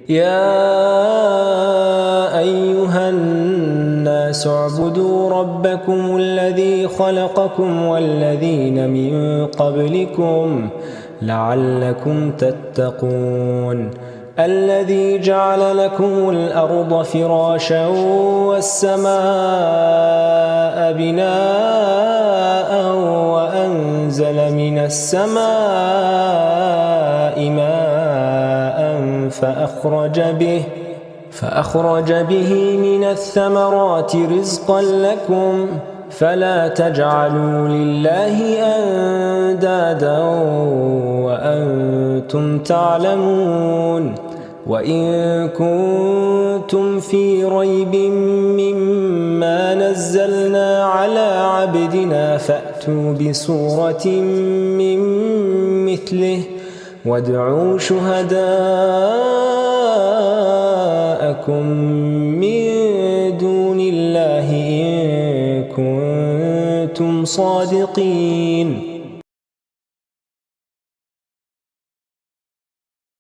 يا أيها الناس اعبدوا ربكم الذي خلقكم والذين من قبلكم لعلكم تتقون الذي جعل لكم الأرض فراشا والسماء بناء وأنزل من السماء ماء فأخرج به من الثمرات رزقا لكم فلا تجعلوا لله أندادا وأنتم تعلمون وإن كنتم في ريب مما نزلنا على عبدنا فأتوا بسورة من مثله وادعوا شهداءكم من دون الله إن كنتم صادقين